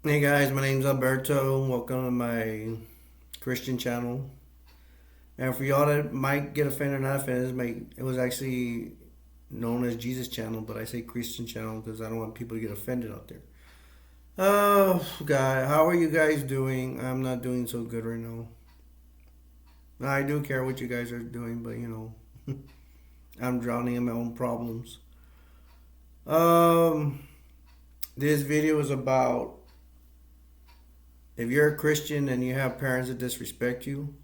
Hey guys, my name's Alberto. Welcome to my Christian channel. And for y'all that might get offended or not offended, it was actually known as Jesus channel, but I say Christian channel because I don't want people to get offended out there. Oh, God, how are you guys doing? I'm not doing so good right now. I do care what you guys are doing, but I'm drowning in my own problems. Um, this video is about if you're a Christian and you have parents that disrespect you.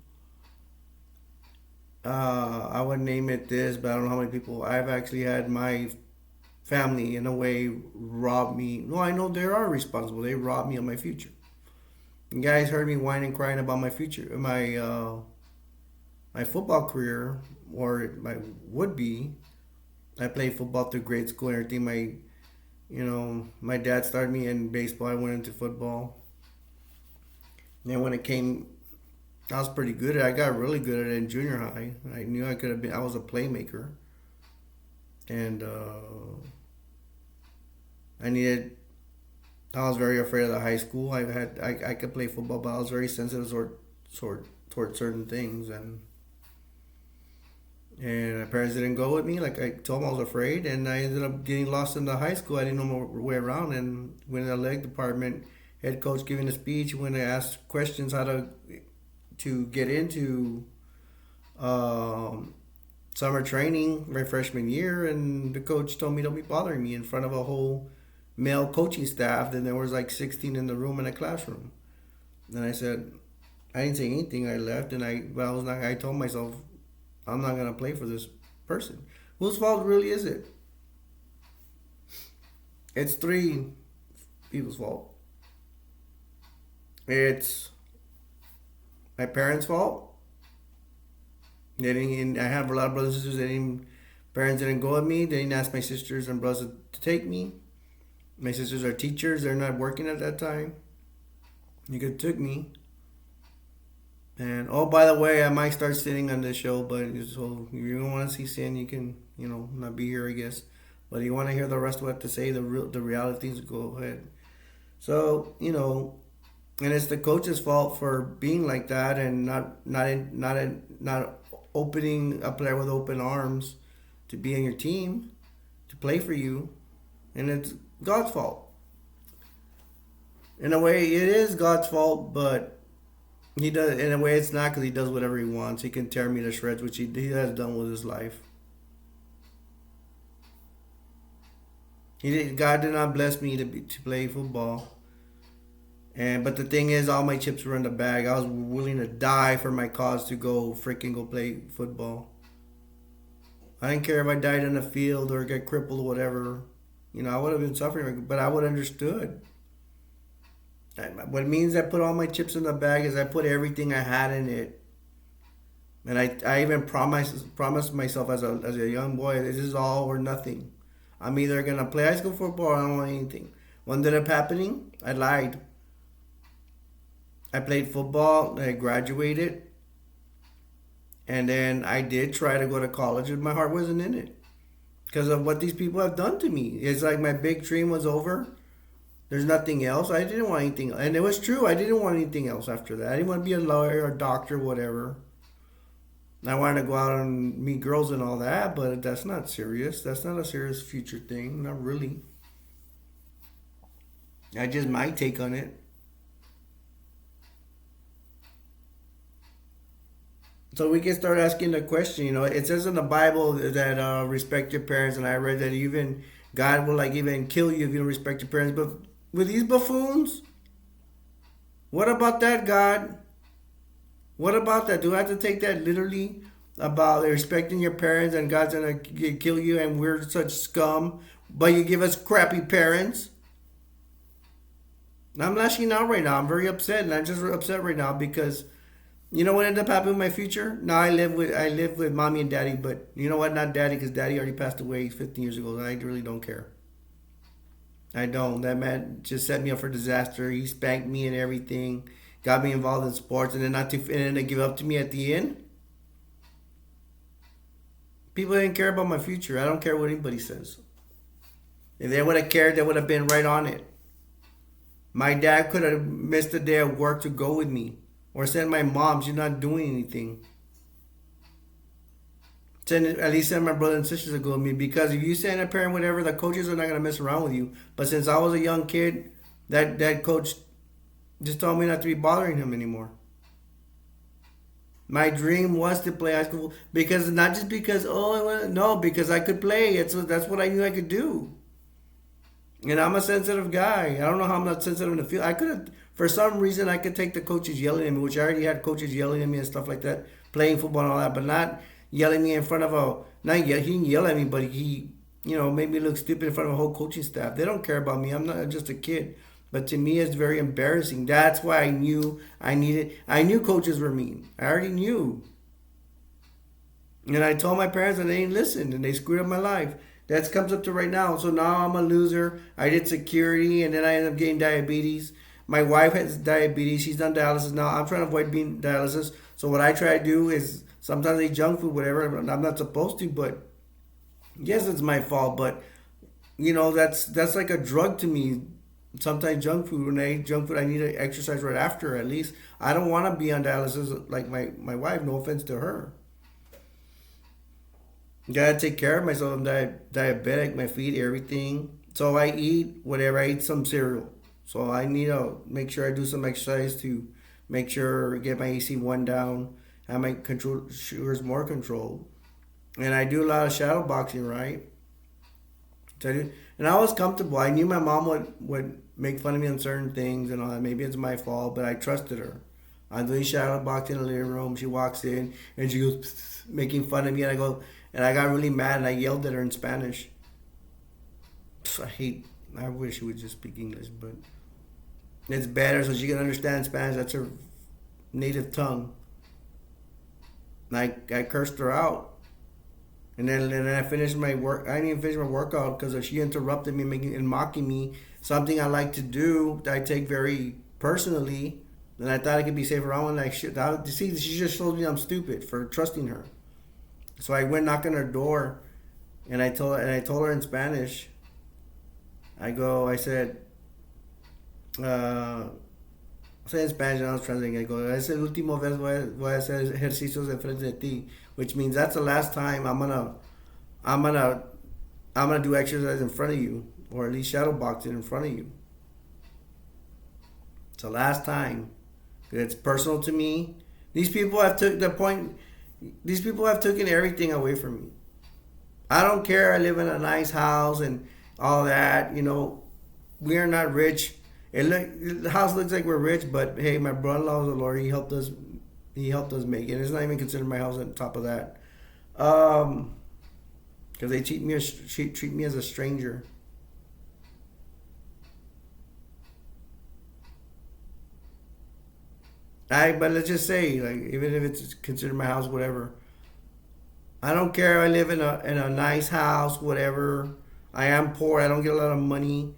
I would name it this, but I don't know how many people. I've actually had my family, in a way, rob me. No, I know they are responsible. They robbed me of my future. You guys heard me whining and crying about my future, my football career, or my would be. I played football through grade school and everything. My dad started me in baseball. I went into football. And then when it came, I was pretty good at it. I got really good at it in junior high. I knew I could have been. I was a playmaker, and I needed. I was very afraid of the high school. I could play football, but I was very sensitive toward certain things, and my parents didn't go with me. Like I told them, I was afraid, and I ended up getting lost in the high school. I didn't know my way around, and went in the leg department. Head coach giving a speech when I asked questions how to get into um, summer training my freshman year, and the coach told me don't be bothering me in front of a whole male coaching staff. Then there was like 16 in the room in a classroom. And I said, I didn't say anything. I left, and but I was not. I told myself, I'm not gonna play for this person. Whose fault really is it? It's three people's fault. It's my parents' fault. I have a lot of brothers and sisters. Parents didn't go with me. They didn't ask my sisters and brothers to take me. My sisters are teachers. They're not working at that time. You could took me. And oh, by the way, I might start sitting on this show, but so if you don't want to see sin, you can, not be here, I guess. But if you want to hear the rest of what to say, the reality things, go ahead. So and it's the coach's fault for being like that and not opening a player with open arms to be in your team, to play for you, and it's God's fault. In a way, it is God's fault, but he does. In a way, it's not because he does whatever he wants. He can tear me to shreds, which he has done with his life. God did not bless me to play football. But the thing is, all my chips were in the bag. I was willing to die for my cause to go play football. I didn't care if I died in the field or get crippled or whatever. I would have been suffering, but I would have understood. What it means I put all my chips in the bag is I put everything I had in it. And I even promised myself as a young boy, this is all or nothing. I'm either gonna play high school football or I don't want anything. What ended up happening? I lied. I played football, I graduated, and then I did try to go to college, and my heart wasn't in it because of what these people have done to me. It's like my big dream was over. There's nothing else. I didn't want anything, and it was true. I didn't want anything else after that. I didn't want to be a lawyer or a doctor, whatever. I wanted to go out and meet girls and all that, but that's not serious. That's not a serious future thing. Not really. I just my take on it. So we can start asking the question. It says in the Bible that respect your parents, and I read that even God will like even kill you if you don't respect your parents. But with these buffoons, what about that, God? What about that? Do I have to take that literally about respecting your parents and God's gonna kill you and we're such scum, but you give us crappy parents? I'm lashing out right now. I'm very upset, and I'm just upset right now because you know what ended up happening with my future? Now I live with mommy and daddy, but you know what? Not daddy because daddy already passed away 15 years ago. And I really don't care. I don't. That man just set me up for disaster. He spanked me and everything, got me involved in sports, and then not to and then to give up to me at the end. People didn't care about my future. I don't care what anybody says. If they would have cared, they would have been right on it. My dad could have missed a day of work to go with me, or send my mom. She's not doing anything. Send at least send my brother and sisters to go with me, because if you send a parent whatever, the coaches are not gonna mess around with you. But since I was a young kid, that coach just told me not to be bothering him anymore. My dream was to play high school, because not just because no, because I could play. That's what I knew I could do. And I'm a sensitive guy. I don't know how I'm not sensitive in the field. I could have, for some reason, I could take the coaches yelling at me, which I already had coaches yelling at me and stuff like that, playing football and all that, but not yelling me in front of a, not yet, he didn't yell at me, but he made me look stupid in front of a whole coaching staff. They don't care about me. I'm not just a kid. But to me, it's very embarrassing. That's why I knew coaches were mean. I already knew. And I told my parents and they didn't listen and they screwed up my life. That comes up to right now. So now I'm a loser. I did security and then I ended up getting diabetes. My wife has diabetes. She's done dialysis now. I'm trying to avoid being dialysis. So what I try to do is sometimes I eat junk food, whatever. I'm not supposed to, but yes, it's my fault. But that's like a drug to me. Sometimes junk food. When I eat junk food, I need to exercise right after. At least I don't want to be on dialysis like my wife. No offense to her. Gotta take care of myself. I'm diabetic. My feet, everything. So I eat whatever. I eat some cereal. So I need to make sure I do some exercise to make sure get my AC1 down. Have my control sugars more controlled. And I do a lot of shadow boxing, right? So and I was comfortable. I knew my mom would make fun of me on certain things and all that. Maybe it's my fault, but I trusted her. I'm doing shadow boxing in the living room. She walks in and she goes making fun of me, and I got really mad and I yelled at her in Spanish. I wish she would just speak English, but it's better so she can understand Spanish. That's her native tongue. And I cursed her out. And then I finished my work. I didn't even finish my workout because she interrupted me, making and mocking me. Something I like to do that I take very personally. And I thought I could be safe around when I should. See, she just showed me I'm stupid for trusting her. So I went knocking her door, and I told her in Spanish. I said, in Spanish, and I was translating. I go, es el último vez voy a hacer ejercicios de frente de ti, which means that's the last time I'm gonna do exercise in front of you, or at least shadow boxing in front of you. It's the last time. It's personal to me. These people have taken everything away from me. I don't care. I live in a nice house and all that. We are not rich. The house looks like we're rich, but hey, my brother-in-law is a lawyer. He helped us. He helped us make it. It's not even considered my house on top of that. Because they treat me as a stranger. But let's just say, like, even if it's considered my house, whatever. I don't care. I live in a nice house, whatever. I am poor. I don't get a lot of money.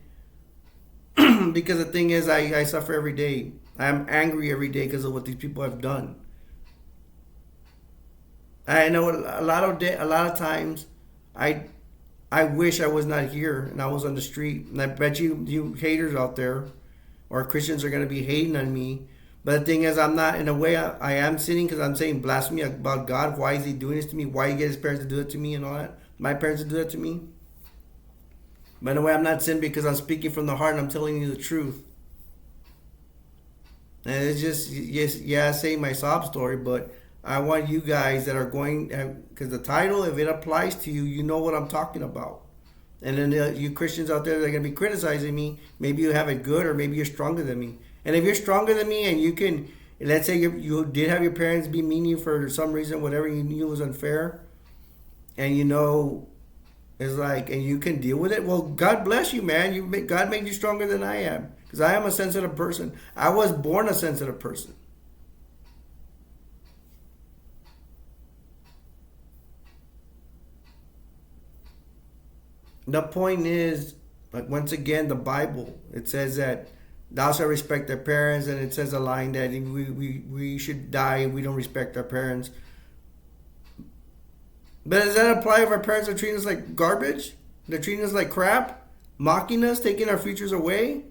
Because the thing is, I suffer every day. I'm angry every day because of what these people have done. I know a lot of times, I wish I was not here and I was on the street. And I bet you haters out there, or Christians, are gonna be hating on me. But the thing is, I'm not. In a way, I am sinning because I'm saying blasphemy about God. Why is He doing this to me? Why He get His parents to do it to me and all that? My parents to do that to me. But in a way, I'm not sinning because I'm speaking from the heart and I'm telling you the truth. And it's just, yes, yeah, I say my sob story, but I want you guys that are going, because the title, if it applies to you, you know what I'm talking about. And then you Christians out there that are going to be criticizing me, maybe you have it good, or maybe you're stronger than me. And if you're stronger than me and you can, let's say you did have your parents be mean to you for some reason, whatever you knew was unfair, and it's like, and you can deal with it. Well, God bless you, man. God made you stronger than I am, because I am a sensitive person. I was born a sensitive person. The point is, like, once again, the Bible, it says that thou shalt respect their parents, and it says a line that we should die if we don't respect our parents. But does that apply if our parents are treating us like garbage? They're treating us like crap, mocking us, taking our futures away?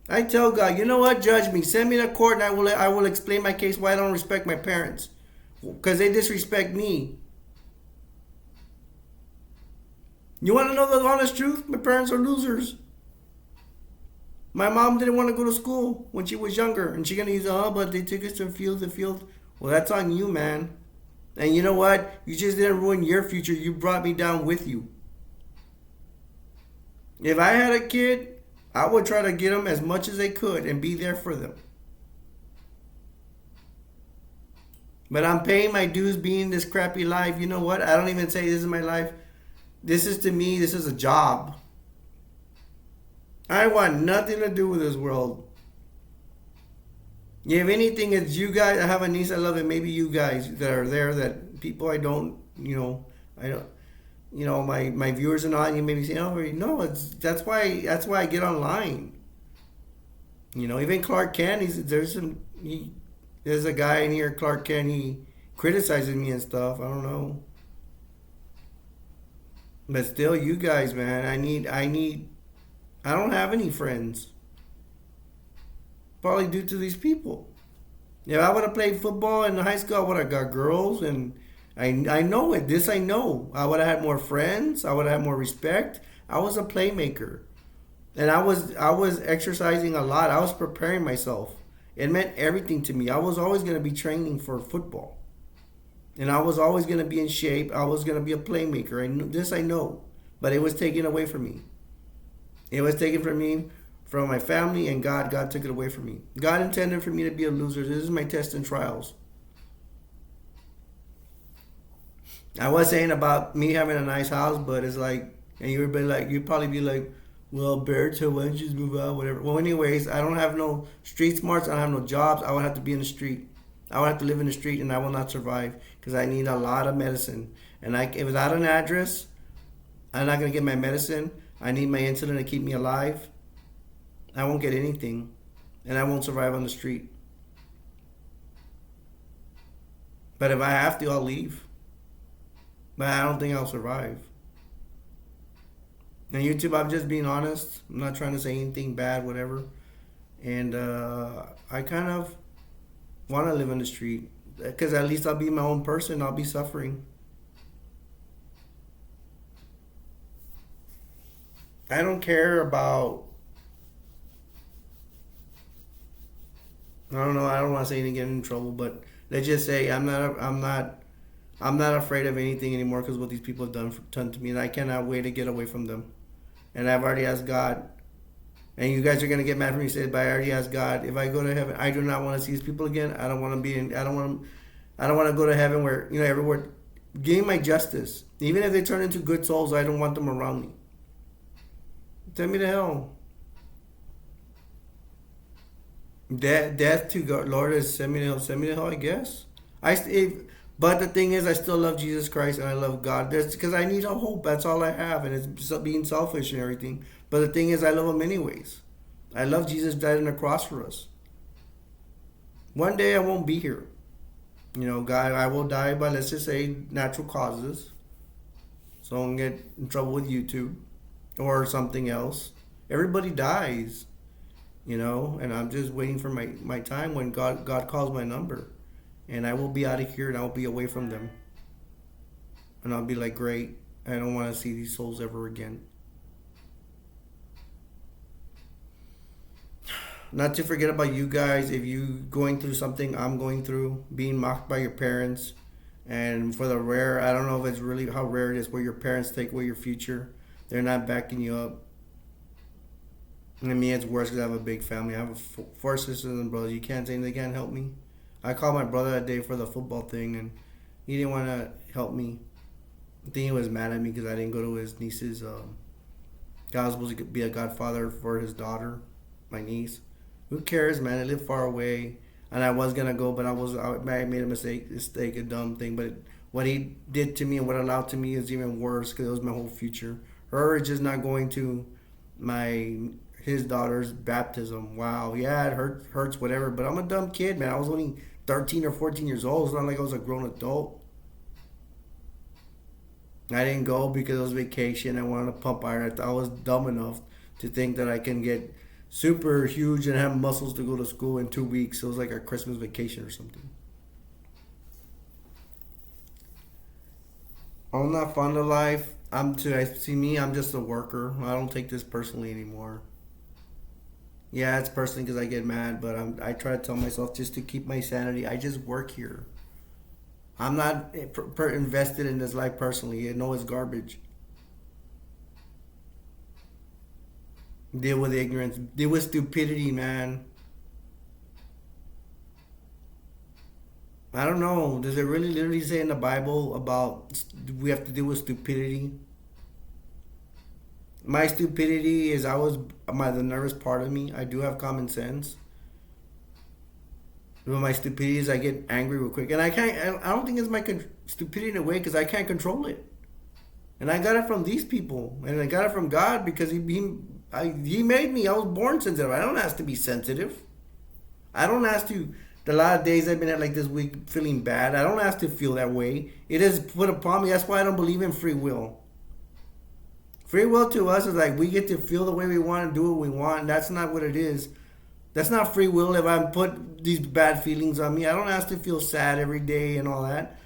I tell God, you know what? Judge me. Send me to court, and I will explain my case why I don't respect my parents, because they disrespect me. You want to know the honest truth? My parents are losers. My mom didn't want to go to school when she was younger, and she gonna use but they took us to field to field. Well, that's on you, man. And you know what? You just didn't ruin your future. You brought me down with you. If I had a kid, I would try to get them as much as they could and be there for them. But I'm paying my dues being this crappy life. You know what? I don't even say this is my life. This is to me, this is a job. I want nothing to do with this world. If anything, it's you guys. I have a niece I love, and maybe you guys that are there, that people I don't, I don't, my viewers and all, you maybe say, oh, no, that's why I get online. Even Clark Kent, there's a guy in here, Clark Kent, he criticizes me and stuff. I don't know. But still, you guys, man, I don't have any friends. Probably due to these people. If I would have played football in high school, I would have got girls, and I know it. This I know. I would have had more friends. I would have had more respect. I was a playmaker, and I was exercising a lot. I was preparing myself. It meant everything to me. I was always going to be training for football, and I was always going to be in shape. I was going to be a playmaker. I know, but it was taken away from me. It was taken from me, from my family, and God. God took it away from me. God intended for me to be a loser. This is my test and trials. I was saying about me having a nice house, but it's like, and you'd probably be like, well, Berto, why don't you just move out, whatever. Well, anyways, I don't have no street smarts. I don't have no jobs. I would have to be in the street. I would have to live in the street, and I will not survive because I need a lot of medicine. And without an address, I'm not gonna get my medicine. I need my insulin to keep me alive. I won't get anything, and I won't survive on the street. But if I have to, I'll leave. But I don't think I'll survive. And YouTube, I'm just being honest. I'm not trying to say anything bad, whatever. And I kind of want to live in the street because at least I'll be my own person. I'll be suffering. I don't care about. I don't know. I don't want to say anything, get in trouble, but let's just say I'm not afraid of anything anymore because what these people have done to me, and I cannot wait to get away from them. And I've already asked God, and you guys are gonna get mad at me. Said, but I already asked God, if I go to heaven, I do not want to see these people again. I don't want to be in. I don't want to go to heaven where everywhere. Give me my justice. Even if they turn into good souls, I don't want them around me. Send me to hell. Death to God, Lord, is send me to hell. Send me to hell, I guess. But the thing is, I still love Jesus Christ and I love God. Because I need a hope. That's all I have, and it's being selfish and everything. But the thing is, I love Him anyways. I love Jesus died on the cross for us. One day I won't be here. God, I will die by, let's just say, natural causes. So I won't get in trouble with YouTube or something else. Everybody dies, and I'm just waiting for my time when God calls my number. And I will be out of here and I'll be away from them. And I'll be like, great, I don't want to see these souls ever again. Not to forget about you guys, if you going through something I'm going through, being mocked by your parents, and for the rare, I don't know if it's really how rare it is where your parents take away your future. They're not backing you up. And to me, it's worse because I have a big family. I have four sisters and brothers. You can't say they can't help me. I called my brother that day for the football thing, and he didn't want to help me. I think he was mad at me because I didn't go to his niece's. God was supposed to be a godfather for his daughter, my niece. Who cares, man? I live far away, and I was gonna go, but I made a mistake, a dumb thing. But what he did to me and what allowed to me is even worse because it was my whole future. Her just not going to his daughter's baptism. Wow, yeah, it hurts, whatever. But I'm a dumb kid, man. I was only 13 or 14 years old. It's not like I was a grown adult. I didn't go because it was vacation. I wanted to pump iron. I was dumb enough to think that I can get super huge and have muscles to go to school in 2 weeks. It was like a Christmas vacation or something. I'm not fond of life. I see me. I'm just a worker. I don't take this personally anymore. Yeah, it's personally because I get mad, but I try to tell myself just to keep my sanity. I just work here. I'm not invested in this life personally. I know it's garbage. Deal with ignorance. Deal with stupidity, man. I don't know. Does it really literally say in the Bible about we have to deal with stupidity? My stupidity is the nervous part of me. I do have common sense. But my stupidity is I get angry real quick, and I can't. I don't think it's my stupidity in a way because I can't control it. And I got it from these people, and I got it from God because he made me. I was born sensitive. I don't ask to be sensitive. I don't ask to. The lot of days I've been at like this week feeling bad. I don't ask to feel that way. It is put upon me. That's why I don't believe in free will. Free will to us is like we get to feel the way we want and do what we want. And that's not what it is. That's not free will. If I put these bad feelings on me, I don't ask to feel sad every day and all that.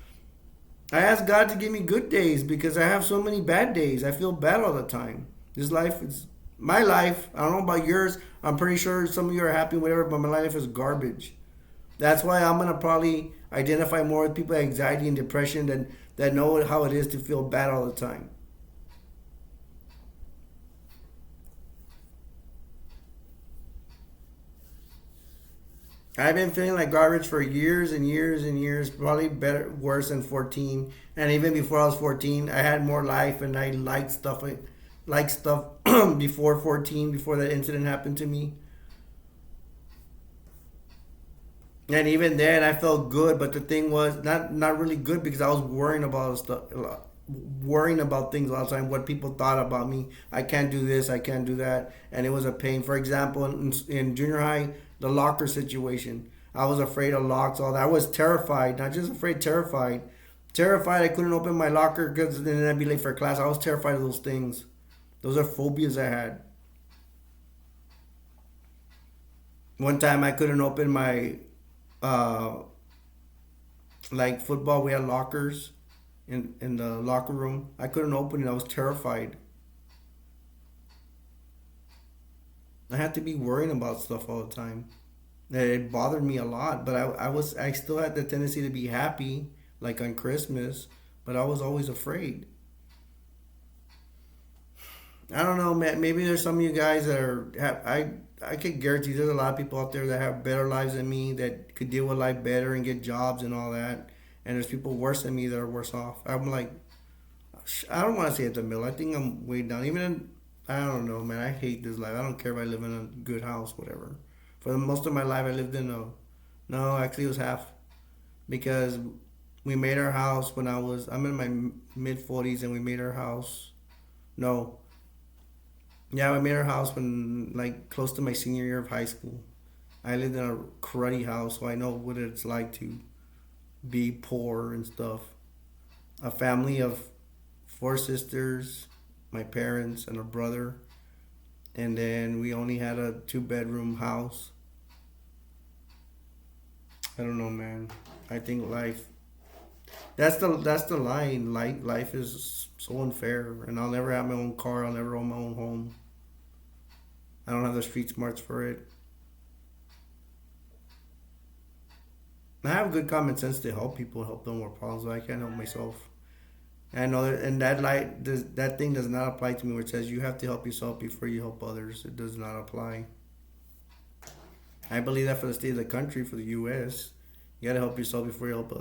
I ask God to give me good days because I have so many bad days. I feel bad all the time. This life is my life. I don't know about yours. I'm pretty sure some of you are happy, whatever, but my life is garbage. That's why I'm gonna probably identify more with people with anxiety and depression that know how it is to feel bad all the time. I've been feeling like garbage for years and years and years, probably better, worse than 14. And even before I was 14, I had more life and I liked stuff. I liked stuff before 14, before that incident happened to me. And even then, I felt good, but the thing was not really good because I was worrying about stuff, worrying about things all the time. What people thought about me. I can't do this. I can't do that, and it was a pain. For example, in junior high, the locker situation. I was afraid of locks. All that. I was terrified. Not just afraid, terrified. Terrified. I couldn't open my locker because then I'd be late for class. I was terrified of those things. Those are phobias I had. One time I couldn't open my uh, like football. We had lockers in the locker room. I couldn't open it. I was terrified. I had to be worrying about stuff all the time. It bothered me a lot, but I still had the tendency to be happy, like on Christmas, but I was always afraid. I don't know, man. Maybe there's some of you guys that are I could guarantee there's a lot of people out there that have better lives than me that could deal with life better and get jobs and all that. And there's people worse than me that are worse off. I'm like, I don't want to say at the middle. I think I'm way down. I don't know, man. I hate this life. I don't care if I live in a good house, whatever. For the most of my life, I lived in a, no, actually it was half because we made our house I'm in my mid 40s and we made our house. No, yeah, we made our house when like close to my senior year of high school. I lived in a cruddy house, so I know what it's like to be poor and stuff. A family of four sisters, my parents, and a brother. And then we only had a two-bedroom house. I don't know, man. I think that's the line. Life is so unfair, and I'll never have my own car. I'll never own my own home. I don't have the street smarts for it. I have good common sense to help people, help them with problems, but I can't help myself. And I know that, and that thing does not apply to me, where it says you have to help yourself before you help others. It does not apply. I believe that for the state of the country, for the U.S., you gotta help yourself before you help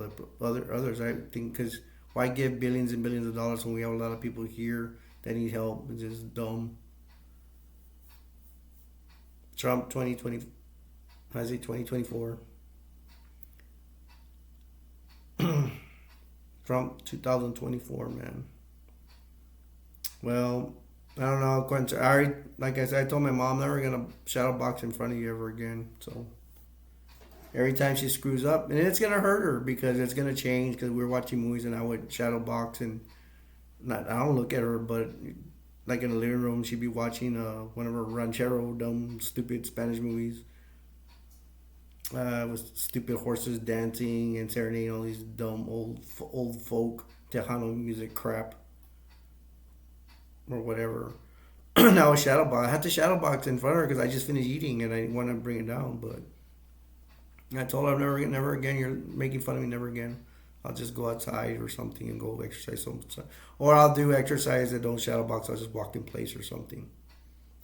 others. I think because why give billions and billions of dollars when we have a lot of people here that need help? It's just dumb. Trump 2020, I say 2024. Trump 2024, man. Well, I don't know, Quentin. Like I said, I told my mom, I'm never gonna shadow box in front of you ever again. So every time she screws up, and it's gonna hurt her because it's gonna change. Because we're watching movies, and I would shadow box, and not I don't look at her, but like in the living room, she'd be watching one of her ranchero dumb stupid Spanish movies. With stupid horses dancing and serenading all these dumb old folk Tejano music crap or whatever. Now a shadow box. I had to shadow box in front of her because I just finished eating and I want to bring it down. But I told her never again. You're making fun of me. Never again. I'll just go outside or something and go exercise or I'll do exercise that don't shadow box. I'll just walk in place or something.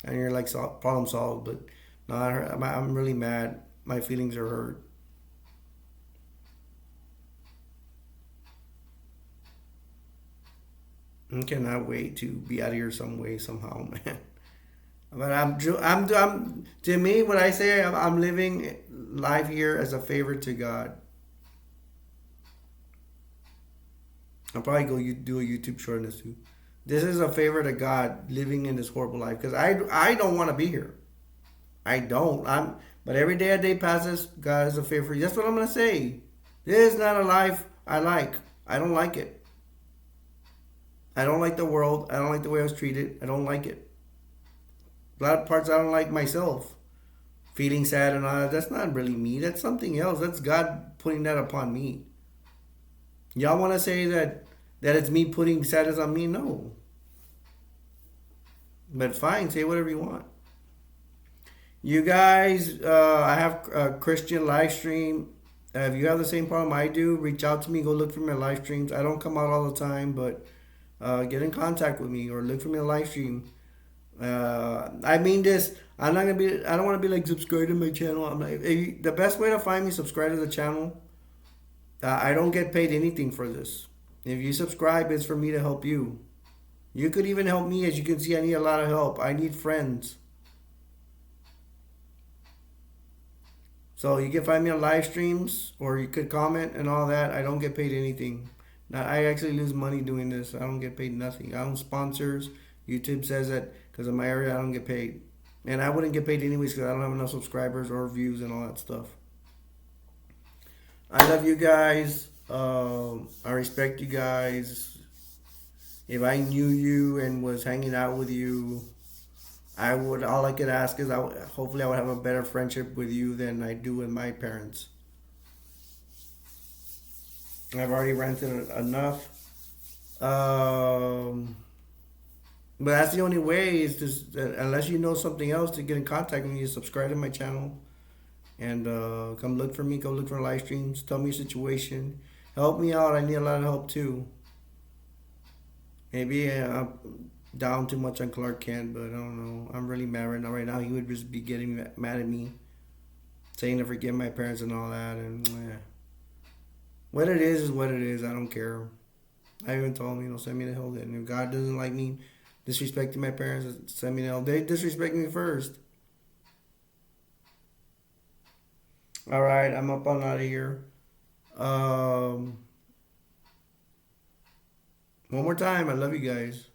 And you're like problem solved. But no, I'm really mad. My feelings are hurt. I cannot wait to be out of here some way somehow, man. But I'm to me what I say I'm living life here as a favor to God. I'll probably go do a YouTube short on this too. This is a favor to God living in this horrible life because I don't want to be here. I don't. But every day a day passes, God is a favor. That's what I'm gonna say. This is not a life I like. I don't like it. I don't like the world. I don't like the way I was treated. I don't like it. A lot of parts I don't like myself. Feeling sad and all that. That's not really me. That's something else. That's God putting that upon me. Y'all want to say that it's me putting sadness on me? No. But fine, say whatever you want. You guys, I have a Christian live stream. If you have the same problem I do, reach out to me. Go look for my live streams. I don't come out all the time, but get in contact with me or look for me on live stream. I mean this. I'm not gonna be. I don't want to be like subscribe to my channel. I'm like the best way to find me. Subscribe to the channel. I don't get paid anything for this. If you subscribe, it's for me to help you. You could even help me. As you can see, I need a lot of help. I need friends. So you can find me on live streams or you could comment and all that. I don't get paid anything. Now, I actually lose money doing this. I don't get paid nothing. I don't sponsors. YouTube says that because of my area, I don't get paid. And I wouldn't get paid anyways because I don't have enough subscribers or views and all that stuff. I love you guys. I respect you guys. If I knew you and was hanging out with you, I would. All I could ask is, hopefully, I would have a better friendship with you than I do with my parents. I've already ranted enough. But that's the only way is just unless you know something else to get in contact with me, subscribe to my channel and come look for me. Go look for live streams. Tell me your situation. Help me out. I need a lot of help too. Maybe I'm down too much on Clark Kent, but I don't know. I'm really mad right now. Right now, he would just be getting mad at me, saying to forgive my parents and all that. And what it is what it is. I don't care. I even told him, send me to hell then. If God doesn't like me disrespecting my parents, send me to hell. They disrespect me first. All right, I'm up on out of here. One more time, I love you guys.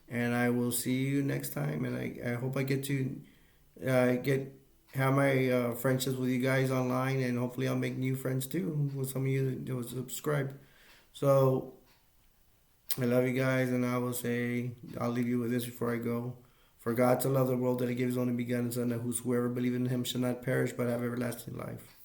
And I will see you next time. And I hope I get to get have my friendships with you guys online. And hopefully I'll make new friends too with some of you that was subscribed. So I love you guys. And I will say, I'll leave you with this before I go. For God to love the world that he gave his only begotten son, that whosoever believes in him shall not perish but have everlasting life.